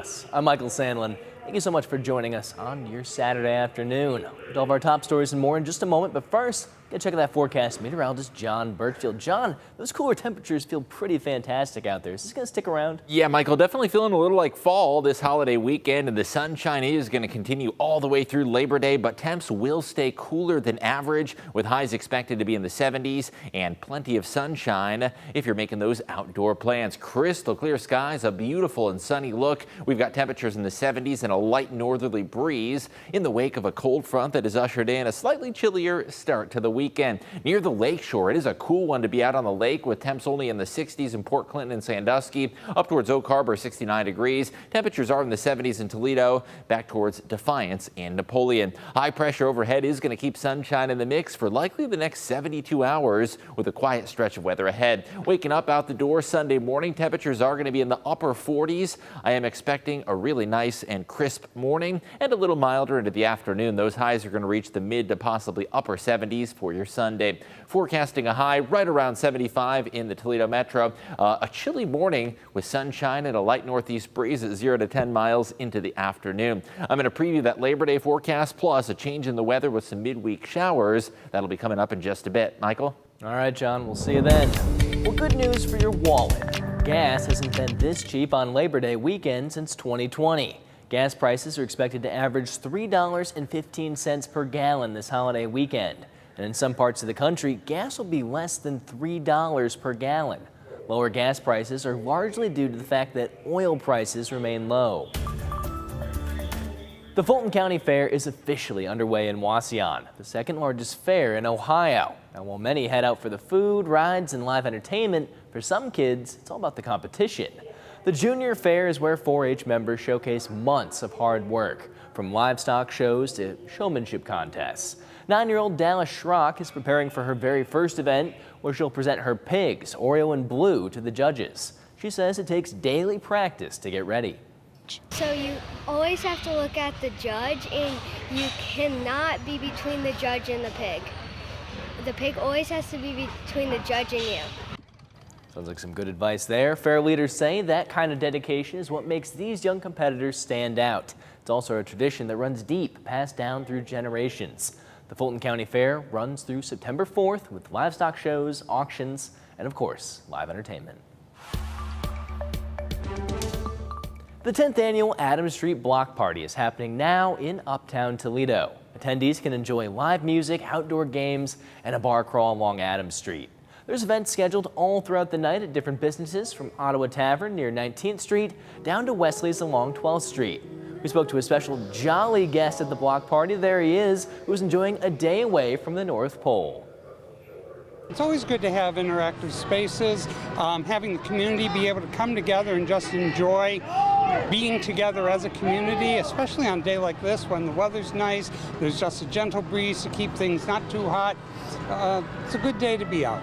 us. I'm Michael Sandlin. Thank you so much for joining us on your Saturday afternoon. With all of our top stories and more in just a moment, but first, get check out that forecast. Meteorologist John Birchfield. John, those cooler temperatures feel pretty fantastic out there. Is this going to stick around? Yeah, Michael, definitely feeling a little like fall this holiday weekend, and the sunshine is going to continue all the way through Labor Day, but temps will stay cooler than average, with highs expected to be in the 70s and plenty of sunshine if you're making those outdoor plans. Crystal clear skies, a beautiful and sunny look. We've got temperatures in the 70s and a light northerly breeze in the wake of a cold front that has ushered in a slightly chillier start to the weekend. Near the lake shore, it is a cool one to be out on the lake, with temps only in the 60s in Port Clinton and Sandusky. Up towards Oak Harbor, 69 degrees. Temperatures are in the 70s in Toledo, back towards Defiance and Napoleon. High pressure overhead is going to keep sunshine in the mix for likely the next 72 hours, with a quiet stretch of weather ahead. Waking up out the door Sunday morning, temperatures are going to be in the upper 40s. I am expecting a really nice and crisp morning and a little milder into the afternoon. Those highs are going to reach the mid to possibly upper 70s for your Sunday. Forecasting a high right around 75 in the Toledo metro. A chilly morning with sunshine and a light northeast breeze at 0 to 10 miles into the afternoon. I'm going to preview that Labor Day forecast, plus a change in the weather with some midweek showers. That'll be coming up in just a bit. Michael? All right, John, we'll see you then. Well, good news for your wallet. Gas hasn't been this cheap on Labor Day weekend since 2020. Gas prices are expected to average $3.15 per gallon this holiday weekend. And in some parts of the country, gas will be less than $3 per gallon. Lower gas prices are largely due to the fact that oil prices remain low. The Fulton County Fair is officially underway in Wauseon, the second largest fair in Ohio. Now, while many head out for the food, rides, and live entertainment, for some kids, it's all about the competition. The Junior Fair is where 4-H members showcase months of hard work, from livestock shows to showmanship contests. 9-year-old Dallas Schrock is preparing for her very first event, where she'll present her pigs, Oreo and Blue, to the judges. She says it takes daily practice to get ready. So you always have to look at the judge, and you cannot be between the judge and the pig. The pig always has to be between the judge and you. Sounds like some good advice there. Fair leaders say that kind of dedication is what makes these young competitors stand out. It's also a tradition that runs deep, passed down through generations. The Fulton County Fair runs through September 4th with livestock shows, auctions, and of course, live entertainment. The 10th annual Adams Street Block Party is happening now in Uptown Toledo. Attendees can enjoy live music, outdoor games, and a bar crawl along Adams Street. There's events scheduled all throughout the night at different businesses, from Ottawa Tavern near 19th Street down to Wesley's along 12th Street. We spoke to a special jolly guest at the block party. There he is, who's enjoying a day away from the North Pole. It's always good to have interactive spaces, having the community be able to come together and just enjoy being together as a community, especially on a day like this when the weather's nice, there's just a gentle breeze to keep things not too hot. It's a good day to be out.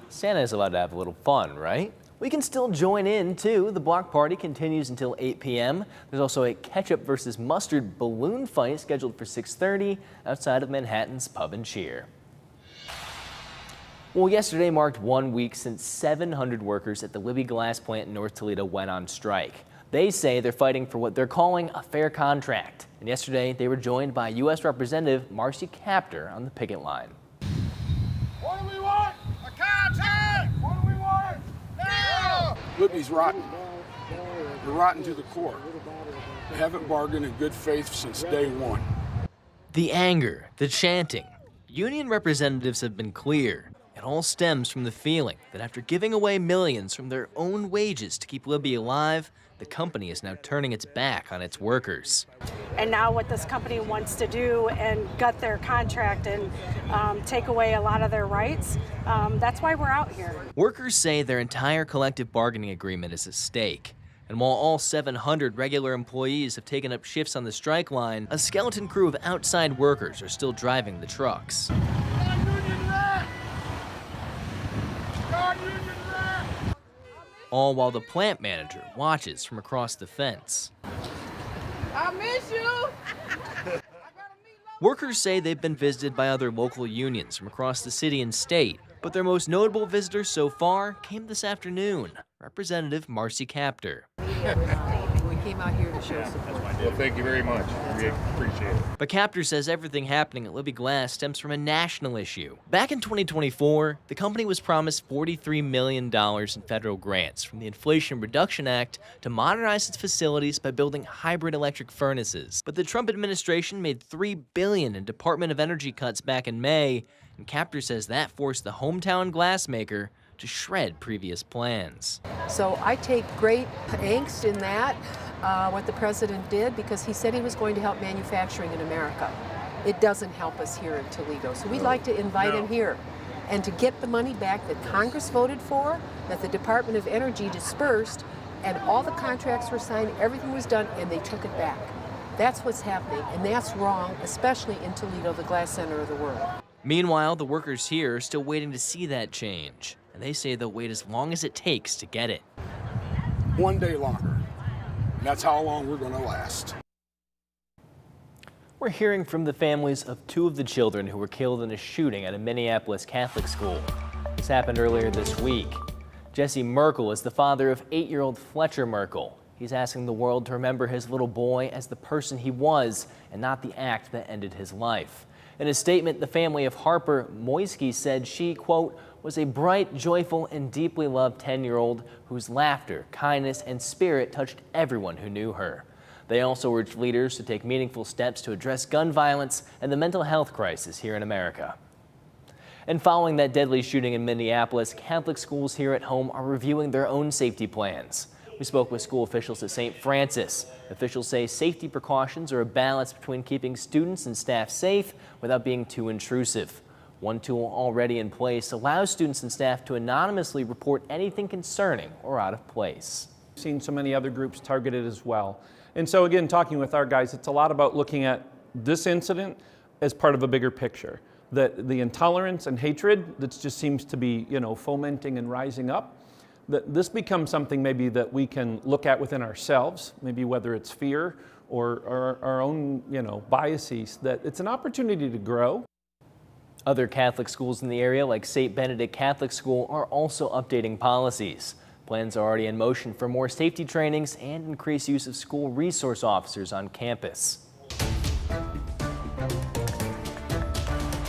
Santa is allowed to have a little fun, right? We can still join in, too. The block party continues until 8 p.m. There's also a ketchup versus mustard balloon fight scheduled for 6:30 outside of Manhattan's Pub and Cheer. Well, yesterday marked 1 week since 700 workers at the Libbey Glass plant in North Toledo went on strike. They say they're fighting for what they're calling a fair contract. And yesterday, they were joined by U.S. Representative Marcy Kaptur on the picket line. What do we want? A contract! What do we want? Now! Libby's rotten. They're rotten to the core. They haven't bargained in good faith since day one. The anger, the chanting. Union representatives have been clear. It all stems from the feeling that after giving away millions from their own wages to keep Libbey alive, the company is now turning its back on its workers. And now what this company wants to do and gut their contract and take away a lot of their rights, that's why we're out here. Workers say their entire collective bargaining agreement is at stake. And while all 700 regular employees have taken up shifts on the strike line, a skeleton crew of outside workers are still driving the trucks. All while the plant manager watches from across the fence. I miss you! Workers say they've been visited by other local unions from across the city and state, but their most notable visitor so far came this afternoon, Representative Marcy Kaptur. We came issues. Well, thank you very much. We appreciate it. But Captor says everything happening at Libbey Glass stems from a national issue. Back in 2024, the company was promised $43 million in federal grants from the Inflation Reduction Act to modernize its facilities by building hybrid electric furnaces. But the Trump administration made $3 billion in Department of Energy cuts back in May, and Captor says that forced the hometown glassmaker to shred previous plans. So I take great angst in that, what the president did, because he said he was going to help manufacturing in America. It doesn't help us here in Toledo. So we'd like to invite him here and to get the money back that Congress voted for, that the Department of Energy dispersed, and all the contracts were signed, everything was done, and they took it back. That's what's happening, and that's wrong, especially in Toledo, the glass center of the world. Meanwhile, the workers here are still waiting to see that change, and they say they'll wait as long as it takes to get it. One day longer. That's how long we're going to last. We're hearing from the families of two of the children who were killed in a shooting at a Minneapolis Catholic school. This happened earlier this week. Jesse Merkel is the father of 8-year-old Fletcher Merkel. He's asking the world to remember his little boy as the person he was and not the act that ended his life. In a statement, the family of Harper Moisky said she, quote, was a bright, joyful, and deeply loved 10-year-old whose laughter, kindness, and spirit touched everyone who knew her. They also urged leaders to take meaningful steps to address gun violence and the mental health crisis here in America. And following that deadly shooting in Minneapolis, Catholic schools here at home are reviewing their own safety plans. We spoke with school officials at St. Francis. Officials say safety precautions are a balance between keeping students and staff safe without being too intrusive. One tool already in place allows students and staff to anonymously report anything concerning or out of place. We've seen so many other groups targeted as well. And so again, talking with our guys, it's a lot about looking at this incident as part of a bigger picture. That the intolerance and hatred that just seems to be, fomenting and rising up, that this becomes something maybe that we can look at within ourselves, maybe whether it's fear or our own, biases, that it's an opportunity to grow. Other Catholic schools in the area, like St. Benedict Catholic School, are also updating policies. Plans are already in motion for more safety trainings and increased use of school resource officers on campus.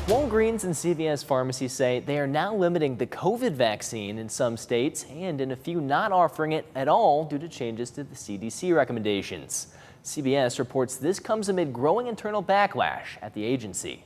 Walgreens and CVS pharmacies say they are now limiting the COVID vaccine in some states and in a few not offering it at all due to changes to the CDC recommendations. CBS reports this comes amid growing internal backlash at the agency.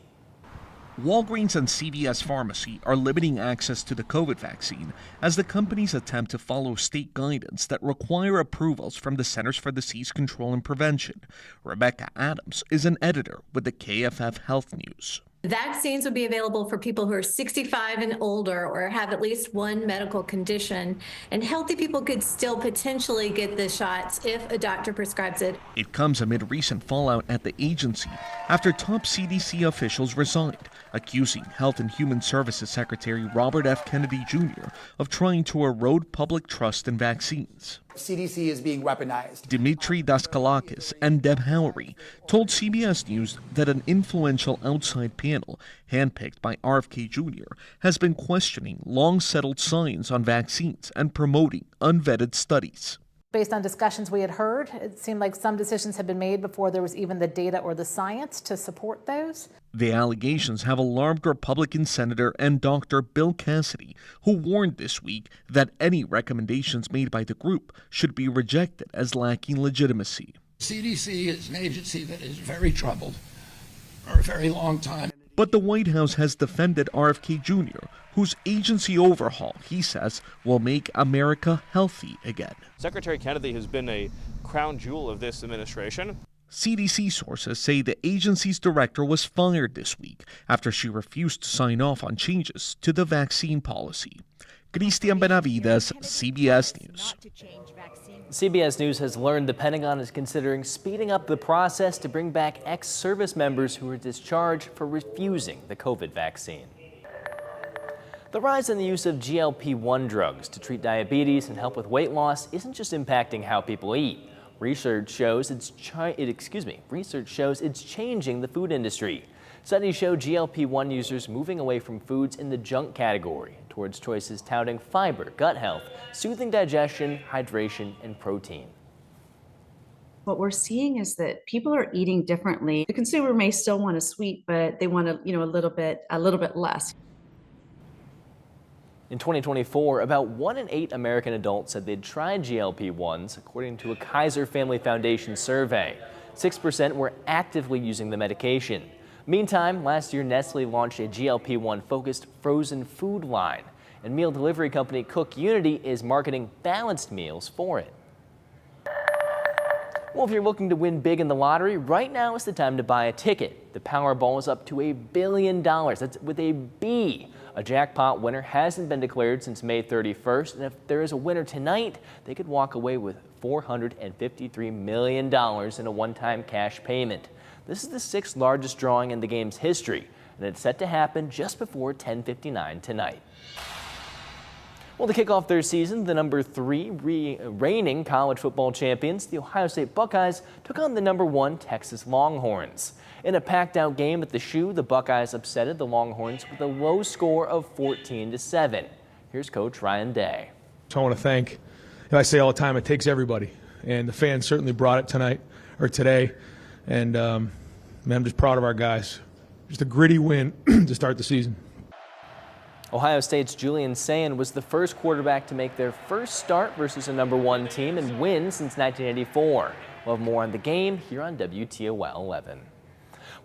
Walgreens and CVS Pharmacy are limiting access to the COVID vaccine as the companies attempt to follow state guidance that require approvals from the Centers for Disease Control and Prevention. Rebecca Adams is an editor with the KFF Health News. Vaccines would be available for people who are 65 and older or have at least one medical condition, and healthy people could still potentially get the shots if a doctor prescribes it. It comes amid recent fallout at the agency after top CDC officials resigned, accusing Health and Human Services Secretary Robert F. Kennedy Jr. of trying to erode public trust in vaccines. CDC is being weaponized. Dimitri Daskalakis and Deb Howery told CBS News that an influential outside panel, handpicked by RFK Jr., has been questioning long-settled science on vaccines and promoting unvetted studies. Based on discussions we had heard, it seemed like some decisions had been made before there was even the data or the science to support those. The allegations have alarmed Republican Senator and Dr. Bill Cassidy, who warned this week that any recommendations made by the group should be rejected as lacking legitimacy. CDC is an agency that is very troubled for a very long time. But the White House has defended RFK Jr., whose agency overhaul, he says, will make America healthy again. Secretary Kennedy has been a crown jewel of this administration. CDC sources say the agency's director was fired this week after she refused to sign off on changes to the vaccine policy. Cristian Benavides, CBS News. CBS News has learned the Pentagon is considering speeding up the process to bring back ex-service members who were discharged for refusing the COVID vaccine. The rise in the use of GLP-1 drugs to treat diabetes and help with weight loss isn't just impacting how people eat. Research shows it's changing the food industry. Studies show GLP-1 users moving away from foods in the junk category towards choices touting fiber, gut health, soothing digestion, hydration, and protein. What we're seeing is that people are eating differently. The consumer may still want a sweet, but they want a little bit less. In 2024, about 1 in 8 American adults said they'd tried GLP-1s, according to a Kaiser Family Foundation survey. 6% were actively using the medication. Meantime, last year, Nestle launched a GLP-1 focused frozen food line, and meal delivery company Cook Unity is marketing balanced meals for it. Well, if you're looking to win big in the lottery, right now is the time to buy a ticket. The Powerball is up to $1 billion. That's with a B. A jackpot winner hasn't been declared since May 31st, and if there is a winner tonight, they could walk away with $453 million in a one-time cash payment. This is the 6th largest drawing in the game's history, and it's set to happen just before 10:59 tonight. Well, to kick off their season, the number 3 reigning college football champions, the Ohio State Buckeyes, took on the number 1 Texas Longhorns. In a packed-out game at the Shoe, the Buckeyes upsetted the Longhorns with a low score of 14-7. Here's Coach Ryan Day. So I want to thank, I say all the time, it takes everybody, and the fans certainly brought it today, and man, I'm just proud of our guys. Just a gritty win to start the season. Ohio State's Julian Sayin was the first quarterback to make their first start versus a number 1 team and win since 1984. We'll have more on the game here on WTOL 11.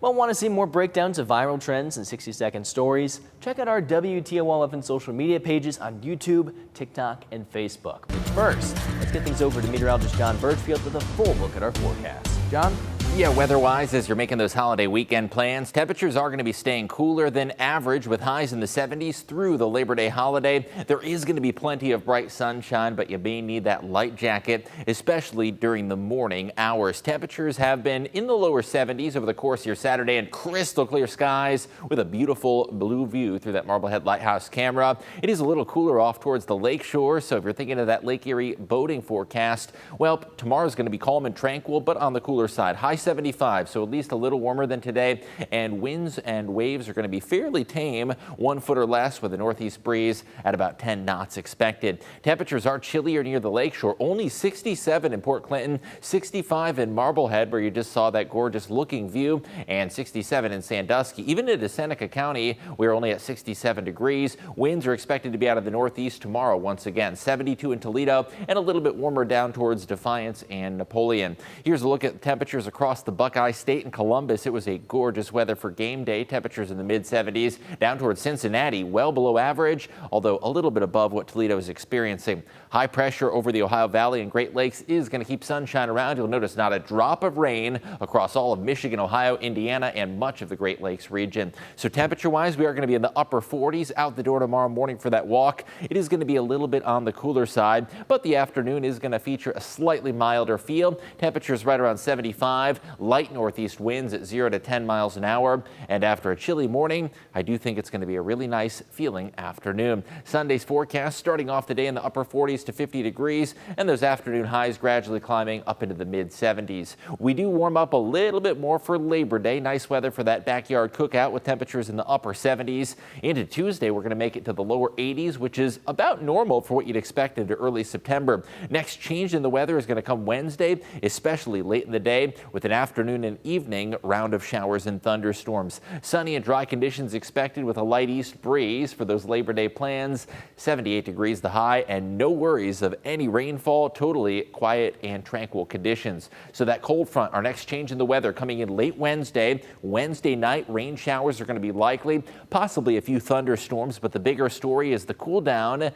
Well, want to see more breakdowns of viral trends and 60-second stories? Check out our WTOL 11 social media pages on YouTube, TikTok, and Facebook. But first, let's get things over to meteorologist John Birchfield with a full look at our forecast. John? Yeah, weather-wise, as you're making those holiday weekend plans, temperatures are going to be staying cooler than average with highs in the 70s through the Labor Day holiday. There is going to be plenty of bright sunshine, but you may need that light jacket, especially during the morning hours. Temperatures have been in the lower 70s over the course of your Saturday, and crystal clear skies with a beautiful blue view through that Marblehead Lighthouse camera. It is a little cooler off towards the lake shore, so if you're thinking of that Lake Erie boating forecast, well, tomorrow's going to be calm and tranquil, but on the cooler side. High 75, so at least a little warmer than today, and winds and waves are going to be fairly tame, 1 foot or less, with a northeast breeze at about 10 knots expected. Temperatures are chillier near the lakeshore, only 67 in Port Clinton, 65 in Marblehead, where you just saw that gorgeous looking view, and 67 in Sandusky. Even into Seneca County, we're only at 67 degrees. Winds are expected to be out of the northeast tomorrow once again, 72 in Toledo, and a little bit warmer down towards Defiance and Napoleon. Here's a look at temperatures across the Buckeye State and Columbus. It was a gorgeous weather for game day. Temperatures in the mid-70s. Down towards Cincinnati, well below average, although a little bit above what Toledo is experiencing. High pressure over the Ohio Valley and Great Lakes is going to keep sunshine around. You'll notice not a drop of rain across all of Michigan, Ohio, Indiana, and much of the Great Lakes region. So temperature-wise, we are going to be in the upper 40s out the door tomorrow morning for that walk. It is going to be a little bit on the cooler side, but the afternoon is going to feature a slightly milder feel. Temperatures right around 75. Light northeast winds at 0 to 10 miles an hour. And after a chilly morning, I do think it's going to be a really nice feeling afternoon. Sunday's forecast starting off the day in the upper 40s to 50 degrees, and those afternoon highs gradually climbing up into the mid 70s. We do warm up a little bit more for Labor Day. Nice weather for that backyard cookout with temperatures in the upper 70s. Into Tuesday, we're going to make it to the lower 80s, which is about normal for what you'd expect into early September. Next change in the weather is going to come Wednesday, especially late in the day, with an afternoon and evening round of showers and thunderstorms. Sunny and dry conditions expected with a light east breeze for those Labor Day plans. 78 degrees the high, and no worries of any rainfall. Totally quiet and tranquil conditions. So that cold front, our next change in the weather, coming in late Wednesday. Wednesday night, rain showers are going to be likely, possibly a few thunderstorms, but the bigger story is the cool down.